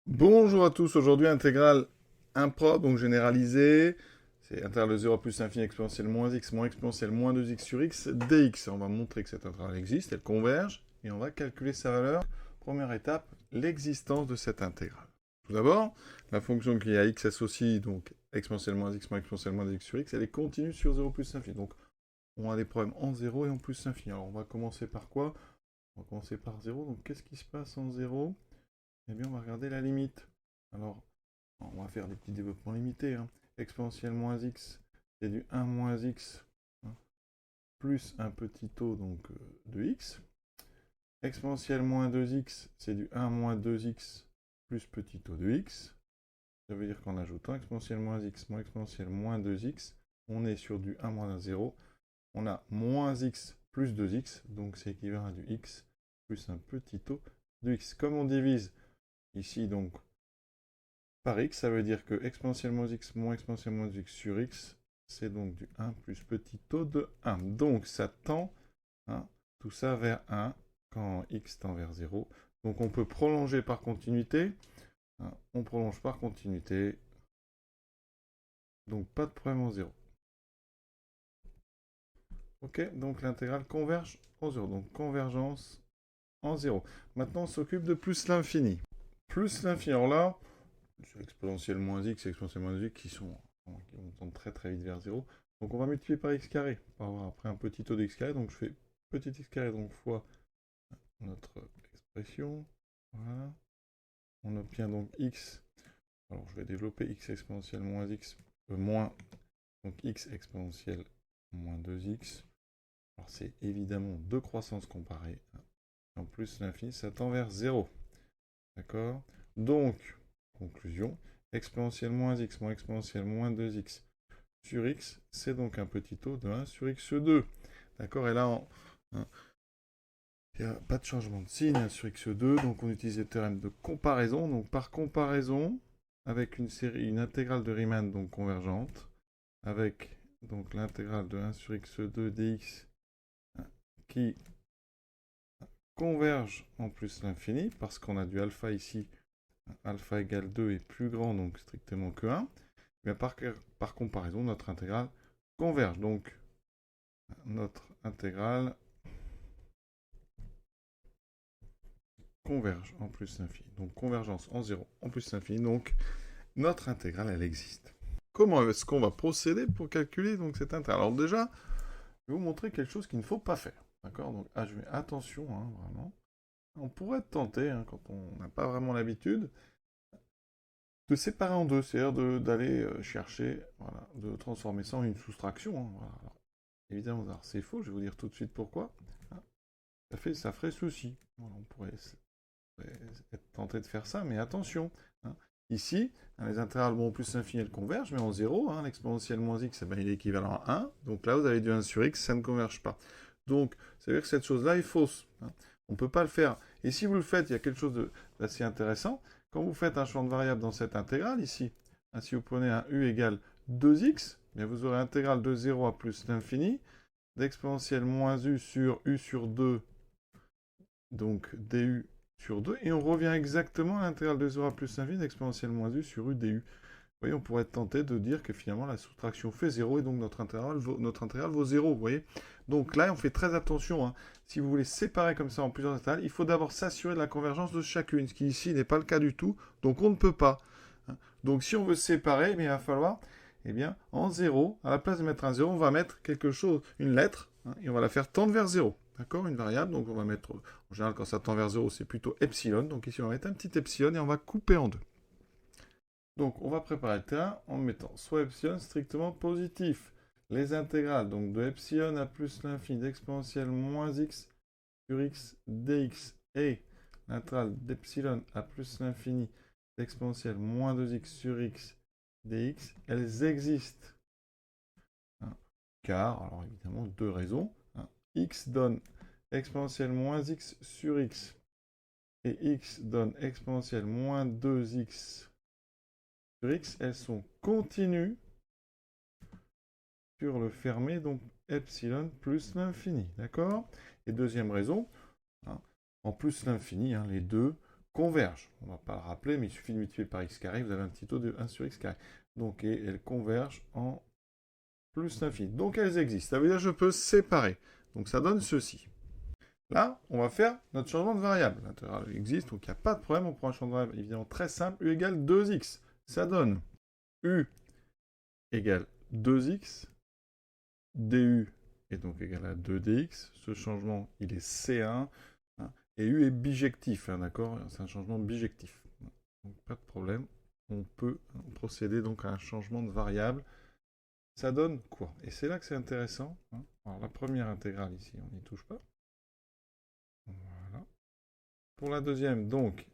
Bonjour à tous, aujourd'hui intégrale improbe, donc généralisée. C'est intégrale de 0 à plus l'infini exponentielle moins exponentielle moins 2x sur x dx. On va montrer que cette intégrale existe, elle converge, et on va calculer sa valeur. Première étape, l'existence de cette intégrale. Tout d'abord, la fonction qui est à x associe, donc exponentielle moins exponentielle moins 2x sur x, elle est continue sur 0 plus l'infini. Donc on a des problèmes en 0 et en plus l'infini. Alors on va commencer par quoi? On va commencer par 0, donc qu'est-ce qui se passe en 0? Eh bien on va regarder la limite. Alors, on va faire des petits développements limités. Exponentielle moins x, c'est du 1 moins x, hein, plus un petit taux donc, de x. Exponentielle moins 2x, c'est du 1 moins 2x, plus petit taux de x. Ça veut dire qu'en ajoutant exponentielle moins x moins exponentielle moins 2x, on est sur du 1 moins 0. On a moins x plus 2x, donc c'est équivalent à du x plus un petit taux de x. Comme on divise ici donc par x, ça veut dire que exponentielle moins x moins exponentielle moins x sur x, c'est donc du 1 plus petit taux de 1. Donc ça tend, hein, tout ça vers 1 quand x tend vers 0. Donc on peut prolonger par continuité. Hein, on prolonge par continuité. Donc pas de problème en 0. Ok, donc l'intégrale converge en 0. Donc convergence en 0. Maintenant on s'occupe de plus l'infini. Plus l'infini. Alors là, sur exponentielle moins x et exponentielle moins x qui vont tendre très très vite vers 0. Donc on va multiplier par x carré, pour avoir après un petit taux de x carré. Donc je fais petit x carré donc fois notre expression. Voilà. On obtient donc x. Alors je vais développer x exponentielle moins x moins donc x exponentielle moins 2x. Alors c'est évidemment deux croissances comparées. En plus l'infini ça tend vers 0. D'accord? Donc, conclusion, exponentielle moins x moins exponentielle moins 2x sur x, c'est donc un petit taux de 1 sur x2. D'accord? Et là, hein, il n'y a pas de changement de signe, 1 sur x2, donc on utilise le théorème de comparaison. Donc par comparaison, avec une intégrale de Riemann donc convergente, avec donc l'intégrale de 1 sur x2 dx hein, qui converge en plus l'infini, parce qu'on a du alpha ici alpha égale 2 est plus grand, donc strictement que 1, mais par comparaison, notre intégrale converge. Donc, notre intégrale converge en plus l'infini. Donc, convergence en 0 en plus l'infini. Donc, notre intégrale, elle existe. Comment est-ce qu'on va procéder pour calculer donc cette intégrale? Alors déjà, je vais vous montrer quelque chose qu'il ne faut pas faire. D'accord? Donc, attention, hein, vraiment. On pourrait être tenté, hein, quand on n'a pas vraiment l'habitude, de séparer en deux, c'est-à-dire d'aller chercher, voilà, de transformer ça en une soustraction. Hein, voilà. Alors, évidemment, c'est faux, je vais vous dire tout de suite pourquoi. Hein, ça ferait souci. Voilà, on pourrait être tenté de faire ça, mais attention. Hein. Ici, hein, les intégrales vont plus l'infini, elles convergent, mais en 0, hein, l'exponentielle moins x, eh ben, il est équivalent à 1. Donc là, vous avez du 1 sur x, ça ne converge pas. Donc, ça veut dire que cette chose-là est fausse. Hein. On ne peut pas le faire. Et si vous le faites, il y a quelque chose d'assez intéressant. Quand vous faites un champ de variable dans cette intégrale, ici, hein, si vous prenez un u égale 2x, bien vous aurez intégrale de 0 à plus l'infini, d'exponentielle moins u sur 2, donc du sur 2, et on revient exactement à l'intégrale de 0 à plus l'infini d'exponentielle moins u sur u du. Vous voyez, on pourrait être tenté de dire que finalement la soustraction fait 0 et donc notre intégrale vaut 0, vous voyez. Donc là, on fait très attention. Hein. Si vous voulez séparer comme ça en plusieurs intégrales, il faut d'abord s'assurer de la convergence de chacune, ce qui ici n'est pas le cas du tout, donc on ne peut pas. Hein. Donc si on veut séparer, eh bien, il va falloir, eh bien, en 0, à la place de mettre un 0, on va mettre quelque chose, une lettre, hein, et on va la faire tendre vers 0. D'accord? Une variable, donc on va mettre, en général, quand ça tend vers 0, c'est plutôt epsilon. Donc ici, on va mettre un petit epsilon et on va couper en deux. Donc, on va préparer le terrain en mettant soit epsilon strictement positif. Les intégrales, donc de epsilon à plus l'infini d'exponentielle moins x sur x dx et l'intégrale d'epsilon à plus l'infini d'exponentielle moins 2x sur x dx, elles existent. Hein. Car, alors évidemment, deux raisons. Hein. X donne exponentielle moins x sur x et x donne exponentielle moins 2x sur x, elles sont continues sur le fermé, donc epsilon plus l'infini, d'accord? Et deuxième raison, hein, en plus l'infini, hein, les deux, convergent. On ne va pas le rappeler, mais il suffit de multiplier par x carré, vous avez un petit taux de 1 sur x carré. Donc, et elles convergent en plus l'infini. Donc, elles existent. Ça veut dire que je peux séparer. Donc, ça donne ceci. Là, on va faire notre changement de variable. L'intégrale existe, donc il n'y a pas de problème. On prend un changement de variable évidemment très simple. U égale 2x. Ça donne U égale 2x. Du est donc égal à 2dx. Ce changement, il est C1. Hein, et U est bijectif, hein, d'accord? C'est un changement bijectif. Donc pas de problème. On peut procéder donc à un changement de variable. Ça donne quoi? Et c'est là que c'est intéressant. Hein. Alors la première intégrale ici, on n'y touche pas. Voilà. Pour la deuxième, donc,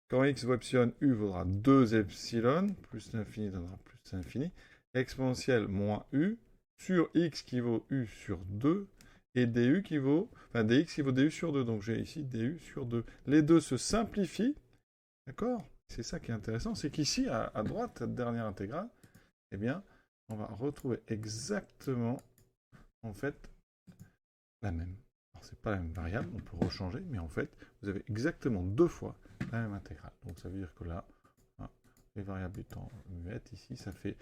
quand x vaut epsilon, u vaudra 2 epsilon, plus l'infini donnera plus l'infini, exponentielle moins u, sur x qui vaut u sur 2, et du qui vaut, enfin dx qui vaut du sur 2. Donc j'ai ici du sur 2. Les deux se simplifient, d'accord? C'est ça qui est intéressant, c'est qu'ici, à droite, cette dernière intégrale, eh bien, on va retrouver exactement, en fait, la même. Alors, c'est pas la même variable, on peut rechanger, mais en fait, vous avez exactement 2 fois la même intégrale. Donc, ça veut dire que là, hein, les variables étant muettes, ici, ça fait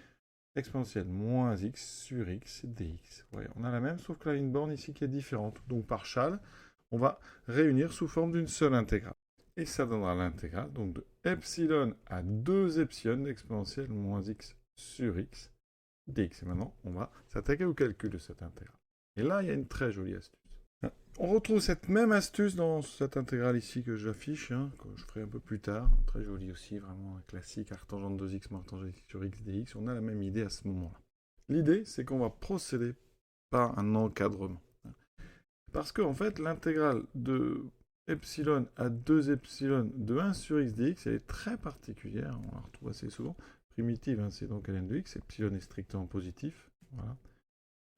exponentielle moins x sur x dx. Vous voyez, on a la même, sauf que là, une borne ici qui est différente. Donc, par Schall, on va réunir sous forme d'une seule intégrale. Et ça donnera l'intégrale, donc de epsilon à 2 epsilon exponentielle moins x sur x dx. Et maintenant, on va s'attaquer au calcul de cette intégrale. Et là, il y a une très jolie astuce. On retrouve cette même astuce dans cette intégrale ici que j'affiche, hein, que je ferai un peu plus tard. Très jolie aussi, vraiment un classique, arctangente 2x moins arctangente sur x dx. On a la même idée à ce moment-là. L'idée, c'est qu'on va procéder par un encadrement. Parce qu'en fait, l'intégrale de epsilon à 2 epsilon de 1 sur x dx, elle est très particulière, on la retrouve assez souvent. Primitive, hein, c'est donc ln de x, epsilon est strictement positif. Voilà.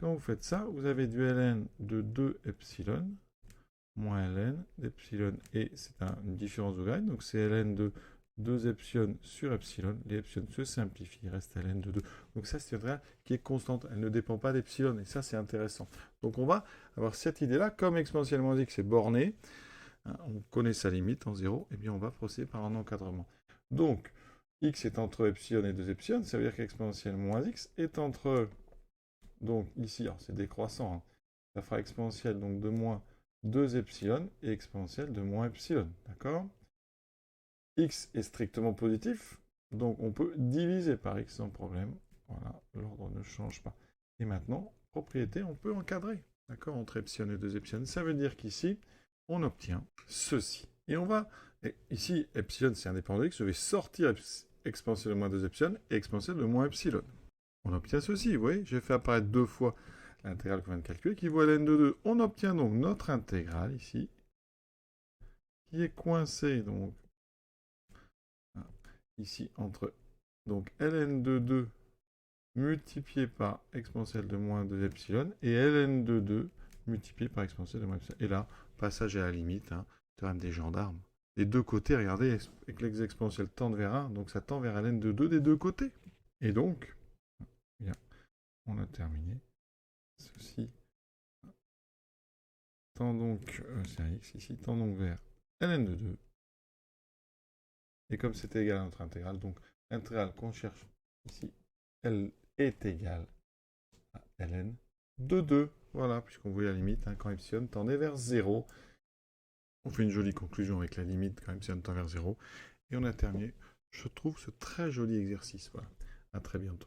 Quand vous faites ça, vous avez du ln de 2 epsilon moins ln d'epsilon, et c'est une différence de gagne, donc c'est ln de 2 epsilon sur epsilon. Les epsilon se simplifient, il reste ln de 2. Donc ça, c'est une intégrale qui est constante, elle ne dépend pas d'epsilon, et ça, c'est intéressant. Donc on va avoir cette idée-là, comme exponentielle moins x est borné, hein, on connaît sa limite en 0, et bien on va procéder par un encadrement. Donc, x est entre epsilon et 2 epsilon, ça veut dire qu'exponentielle moins x est entre... Donc ici, c'est décroissant, hein. Ça fera exponentielle donc de moins 2 epsilon et exponentielle de moins epsilon. D'accord? X est strictement positif, donc on peut diviser par x sans problème. Voilà, l'ordre ne change pas. Et maintenant, propriété, on peut encadrer. D'accord? Entre epsilon et 2 epsilon. Ça veut dire qu'ici, on obtient ceci. Et on va... Et ici, epsilon, c'est indépendant de x. Je vais sortir exponentielle de moins 2 epsilon et exponentielle de moins epsilon. On obtient ceci, vous voyez, j'ai fait apparaître 2 fois l'intégrale qu'on vient de calculer, qui vaut ln de 2. On obtient donc notre intégrale ici, qui est coincée donc ici entre donc ln de 2 multiplié par exponentielle de moins 2 epsilon et ln de 2 multiplié par exponentielle de moins epsilon. Et là, passage à la limite, hein, théorème des gendarmes. Les deux côtés, regardez, avec les exponentielles tendent vers 1, donc ça tend vers ln de 2 des deux côtés. Et donc, bien, on a terminé. Ceci tend donc, c'est un x ici, tend donc vers ln de 2. Et comme c'était égal à notre intégrale, donc l'intégrale qu'on cherche ici, elle est égale à ln de 2. Voilà, puisqu'on voit la limite, hein, quand epsilon tendait vers 0. On fait une jolie conclusion avec la limite quand epsilon tend vers 0. Et on a terminé, je trouve, ce très joli exercice. Voilà, à très bientôt.